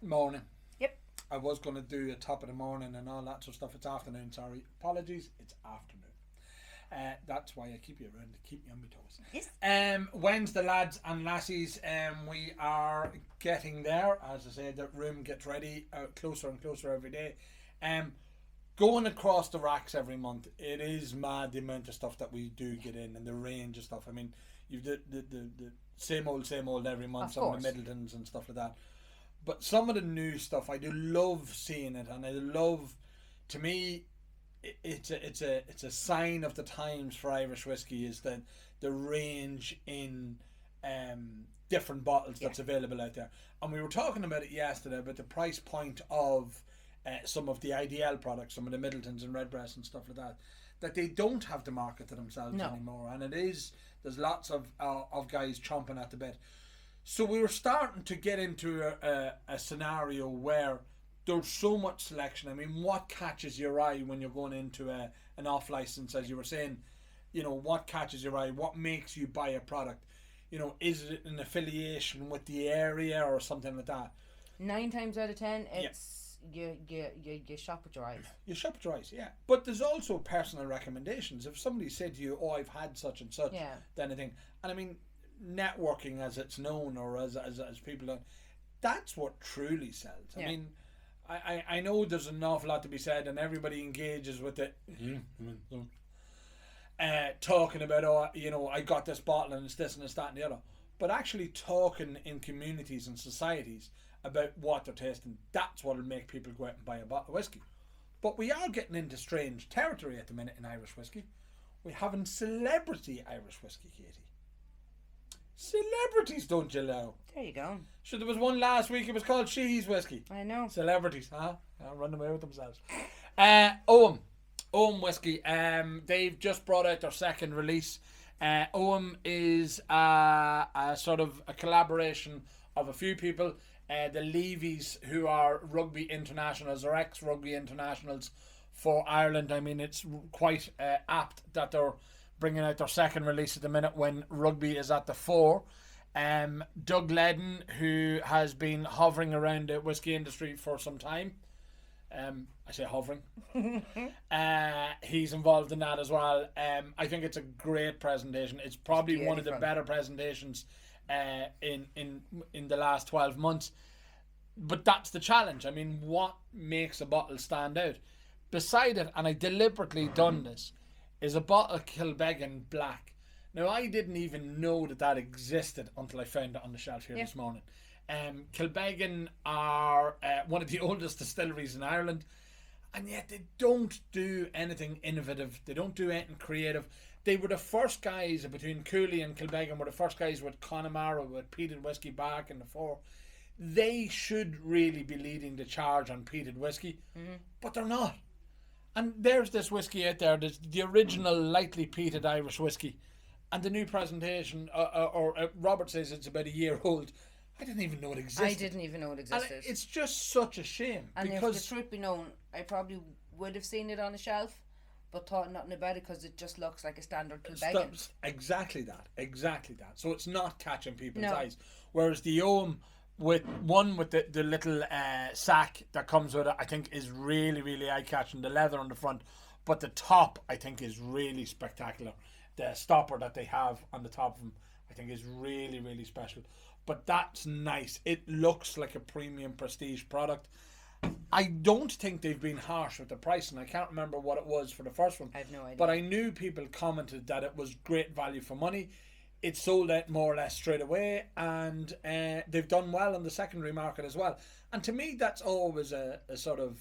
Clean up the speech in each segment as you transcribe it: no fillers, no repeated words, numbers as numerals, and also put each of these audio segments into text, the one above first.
Morning. Yep. I was going to do a top of the morning and all that sort of stuff. It's afternoon, sorry. Apologies, it's afternoon. That's why I keep you around to keep me on my toes. Yes. When's the lads and lassies? We are getting there. As I said, the room gets ready, closer and closer every day. Going across the racks every month, it is mad the amount of stuff that we do get in and the range of stuff. I mean, you've the same old every month, Of some course. of the Middletons and stuff like that. But some of the new stuff, I do love seeing it, and I love. To me, it's a sign of the times for Irish whiskey is that the range in different bottles that's available out there. And we were talking about it yesterday about the price point of some of the IDL products, some of the Middletons and Redbreast and stuff like that, that they don't have to market to themselves anymore. And there's lots of guys chomping at the bit. So we were starting to get into a scenario where there's so much selection. I mean, what catches your eye when you're going into an off license, as you were saying? What catches your eye? What makes you buy a product? Is it an affiliation with the area or something like that? 9 times out of 10, it's you shop with your eyes. You shop with your eyes, yeah. But there's also personal recommendations. If somebody said to you, "Oh, I've had such and such," then I think, and I mean, networking as it's known, or as people know, that's what truly sells. I mean, I know there's an awful lot to be said, and everybody engages with it. Talking about, I got this bottle and it's this and it's that and the other. But actually talking in communities and societies about what they're tasting, that's what will make people go out and buy a bottle of whiskey. But we are getting into strange territory at the minute in Irish whiskey. We're having celebrity Irish whiskey, Katie. Celebrities, don't you know? There you go. So there was one last week, it was called Sheehy's Whiskey. I know. Celebrities, huh? Run away with themselves. Ogham Whiskey. They've just brought out their second release. Ogham is a sort of a collaboration of a few people. The Levies, who are rugby internationals or ex-rugby internationals for Ireland. I mean, it's quite apt that they're bringing out their second release at the minute when rugby is at the fore. Doug Ledden, who has been hovering around the whiskey industry for some time. I say hovering. He's involved in that as well. I think it's a great presentation. It's probably one of the better presentations in the last 12 months. But that's the challenge. I mean, what makes a bottle stand out? Beside it, and I deliberately done this, is a bottle of Kilbeggan Black. Now, I didn't even know that existed until I found it on the shelf here this morning. Kilbeggan are one of the oldest distilleries in Ireland, and yet they don't do anything innovative. They don't do anything creative. They were the first guys, between Cooley and Kilbeggan, were the first guys with Connemara, with peated whiskey back in the fore. They should really be leading the charge on peated whiskey, but they're not. And there's this whiskey out there, the original lightly peated Irish whiskey. And the new presentation, Robert says it's about a year old. I didn't even know it existed. I didn't even know it existed. And it's just such a shame. And because if the truth be known, I probably would have seen it on the shelf, but thought nothing about it because it just looks like a standard Kilbeggan. Exactly that. So it's not catching people's eyes. Whereas the Ogham, with the little sack that comes with it, I think is really, really eye-catching. The leather on the front, but the top, I think, is really spectacular. The stopper that they have on the top of them, I think, is really, really special. But that's nice. It looks like a premium prestige product. I don't think they've been harsh with the price, and I can't remember what it was for the first one. I have no idea. But I knew people commented that it was great value for money. It sold out more or less straight away, and they've done well on the secondary market as well. And to me, that's always a sort of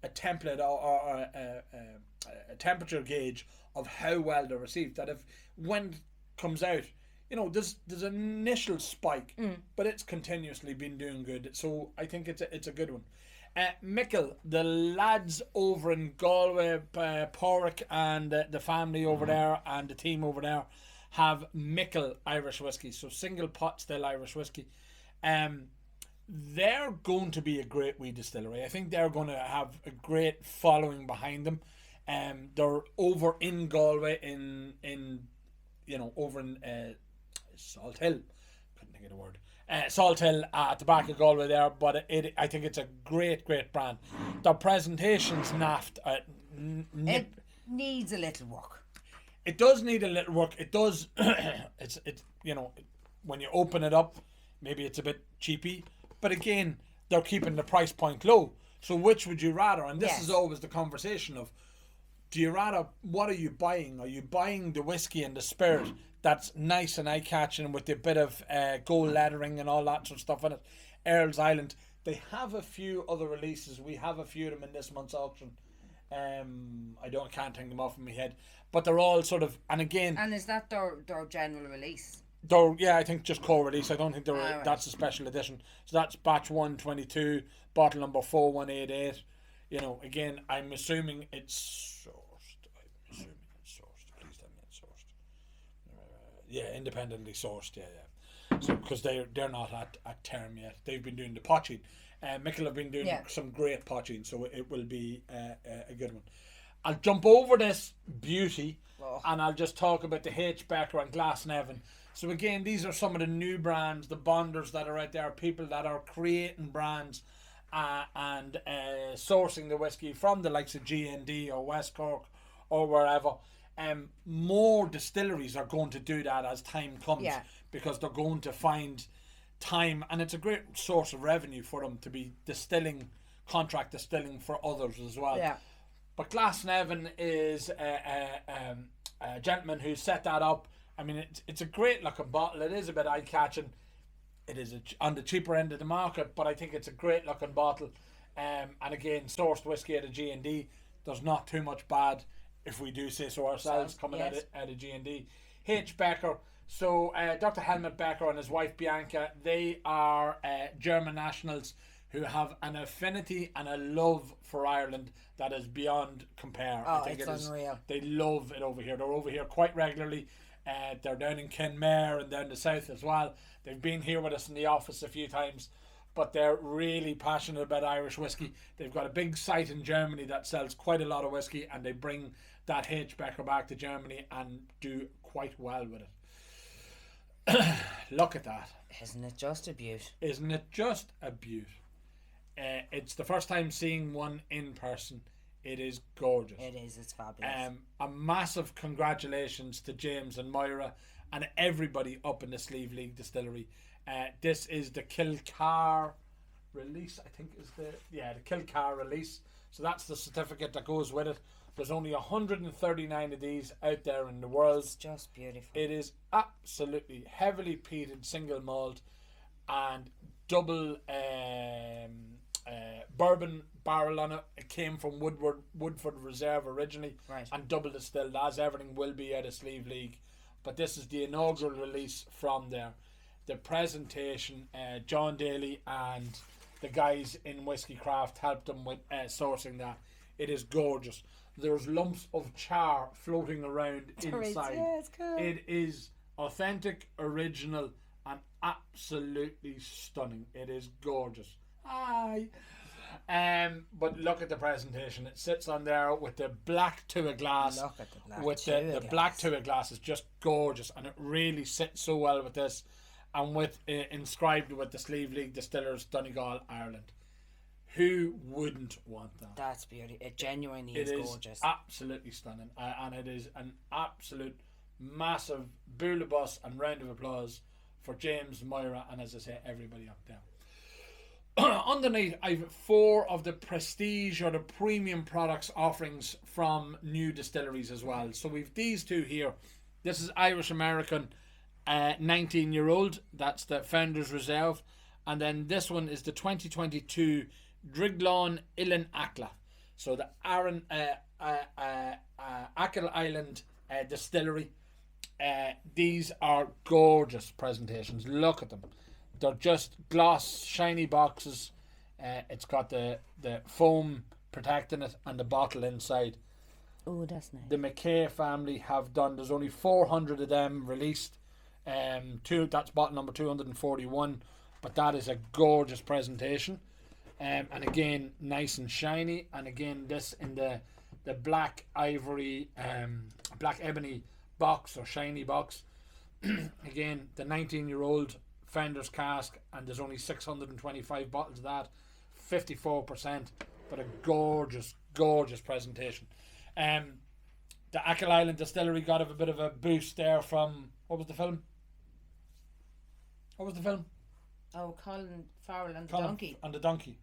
a template or a temperature gauge of how well they're received. That if when it comes out, there's an initial spike, but it's continuously been doing good. So I think it's a good one. Mickle, the lads over in Galway, Porrick, and the family over there, and the team over there, have Mickle Irish whiskey, so single pot still Irish whiskey. They're going to be a great wee distillery. I think they're going to have a great following behind them. They're over in Galway, over in Salt Hill. Couldn't think of the word. Salt Hill at the back of Galway there, but I think it's a great brand. The presentation's naft. It needs a little work. It does need a little work. It does. it's when you open it up, maybe it's a bit cheapy, but again, they're keeping the price point low. So which would you rather? And this is always the conversation of, do you rather, what are you buying? Are you buying the whiskey and the spirit that's nice and eye-catching with a bit of gold lettering and all that sort of stuff in it? Earl's Island. They have a few other releases. We have a few of them in this month's auction. Can't think them off in my head. But they're all sort of, and again... And is that their general release? I think just core release. I don't think that's a special edition. So that's batch 122, bottle number 4188. Again, I'm assuming it's sourced. Please tell me it's sourced. Independently sourced. So because they're not at term yet. They've been doing the potching. Michael have been doing some great potching, so it will be a good one. I'll jump over this beauty and I'll just talk about the H. Becker and Glasnevin. So again, these are some of the new brands, the bonders that are out there, people that are creating brands and sourcing the whiskey from the likes of G&D or West Cork or wherever. More distilleries are going to do that as time comes because they're going to find time, and it's a great source of revenue for them to be contract distilling for others as well. But Glasnevin is a gentleman who set that up. I mean, it's a great looking bottle. It is a bit eye catching. It is on the cheaper end of the market, but I think it's a great looking bottle. And again, sourced whiskey out of G&D. There's not too much bad, if we do say so ourselves, coming out of G&D. H. Becker. So Dr. Helmut Becker and his wife Bianca, they are German nationals who have an affinity and a love for Ireland that is beyond compare. I think it's unreal. They love it over here. They're over here quite regularly. They're down in Kenmare and down the south as well. They've been here with us in the office a few times, but they're really passionate about Irish whiskey. They've got a big site in Germany that sells quite a lot of whiskey, and they bring that H. Becker back to Germany and do quite well with it. Look at that. Isn't it just a beaut? Isn't it just a beaut? It's the first time seeing one in person. It is gorgeous. It is. It's fabulous. A massive congratulations to James and Moira and everybody up in the Sleeve League distillery. This is the Kilcar release, I think is the Kilcar release. So that's the certificate that goes with it. There's only 139 of these out there in the world. It's just beautiful. It is absolutely heavily peated single malt and double bourbon barrel on it. It came from Woodford Reserve originally, and double distilled, as everything will be out of Sleeve League. But this is the inaugural release from there. The presentation, John Daly and the guys in Whiskey Craft helped them with sourcing that. It is gorgeous. There's lumps of char floating around inside. Yeah, it's cool. It is authentic, original, and absolutely stunning. It is gorgeous. Hi. But look at the presentation. It sits on there with the black Tua glass. Look at the black the black Tua glass is just gorgeous, and it really sits so well with this, and with inscribed with the Sleeve League Distillers, Donegal, Ireland. Who wouldn't want that? That's beauty. It genuinely is gorgeous. Absolutely stunning, and it is an absolute massive boulebus and round of applause for James, Moira, and as I say, everybody up there. Underneath, I've 4 of the prestige or the premium products offerings from new distilleries as well. So we've these 2 here. This is Irish American 19-year-old. That's the Founders Reserve. And then this one is the 2022 Driglawn Illan Akla. So the Achill Island distillery. These are gorgeous presentations. Look at them. They're just gloss, shiny boxes. It's got the foam protecting it and the bottle inside. Oh, that's nice. The McKay family have done, there's only 400 of them released. That's bottle number 241. But that is a gorgeous presentation. And again, nice and shiny. And again, this in the black ivory, black ebony box or shiny box. Again, the 19-year-old Founder's Cask, and there's only 625 bottles of that, 54%, but a gorgeous, gorgeous presentation. The Achill Island Distillery got a bit of a boost there from, what was the film? Oh, Colin Farrell and the Donkey. And the Donkey.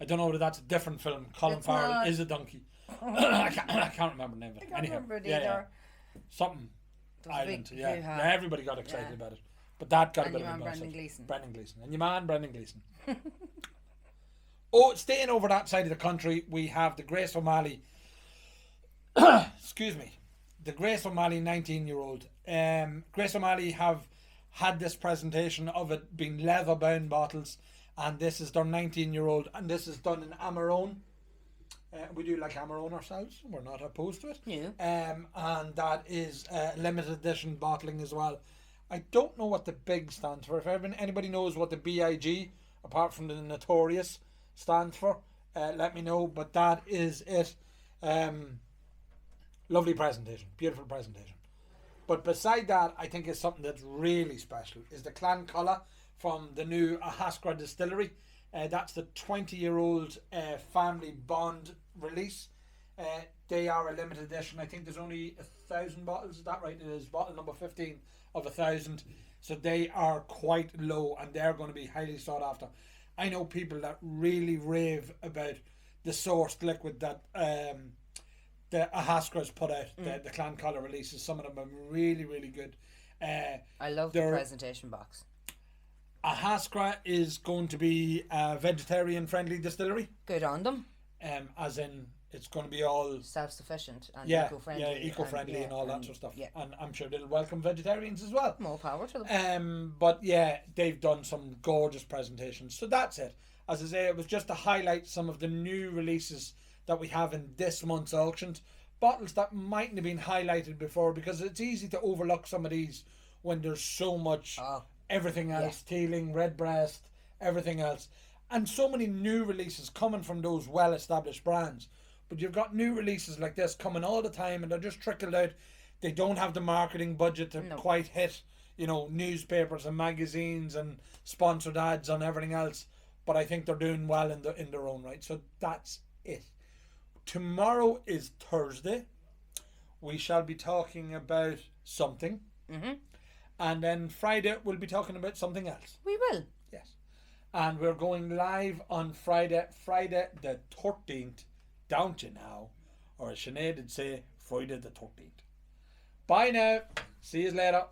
I don't know whether that's a different film. Colin Farrell is a donkey. I can't remember the name of it. I can't remember it either. Something Island. Yeah, everybody got excited about it. But that got a bit of a Brendan Gleeson. And your man, Brendan Gleeson. Staying over that side of the country, we have the Grace O'Malley. Excuse me. The Grace O'Malley 19-year-old. Grace O'Malley have had this presentation of it being leather-bound bottles, and this is their 19-year-old, and this is done in Amarone. We do like Amarone ourselves. We're not opposed to it. Yeah. And that is limited edition bottling as well. I don't know what the big stands for. If anybody knows what the BIG, apart from the Notorious, stands for, let me know. But that is it. Lovely presentation. Beautiful presentation. But beside that, I think is something that's really special is the Clan Colour from the new Ahaskra distillery. That's the 20-year-old family bond release. They are a limited edition. I think there's only 1,000 bottles. Is that right? It is bottle number 15 of 1,000. So they are quite low, and they're going to be highly sought after. I know people that really rave about the sourced liquid that the Ahaskras put out. The Clan Colour releases. Some of them are really, really good. I love the presentation box. Ahaskra is going to be a vegetarian-friendly distillery. Good on them. As in, it's going to be all self-sufficient and eco-friendly. Yeah, eco-friendly and all that sort of stuff. Yeah. And I'm sure they'll welcome vegetarians as well. More power to them. But yeah, they've done some gorgeous presentations. So that's it. As I say, it was just to highlight some of the new releases that we have in this month's auctions. Bottles that mightn't have been highlighted before, because it's easy to overlook some of these when there's so much everything else, Teeling, Redbreast, everything else. And so many new releases coming from those well-established brands. But you've got new releases like this coming all the time, and they're just trickled out. They don't have the marketing budget to quite hit, newspapers and magazines and sponsored ads and everything else. But I think they're doing well in their own right. So that's it. Tomorrow is Thursday. We shall be talking about something. Mm-hmm. And then Friday we'll be talking about something else. We will. Yes. And we're going live on Friday the 13th. Don't you now? Or as Sinead would say, Friday the 13th. Bye now. See you later.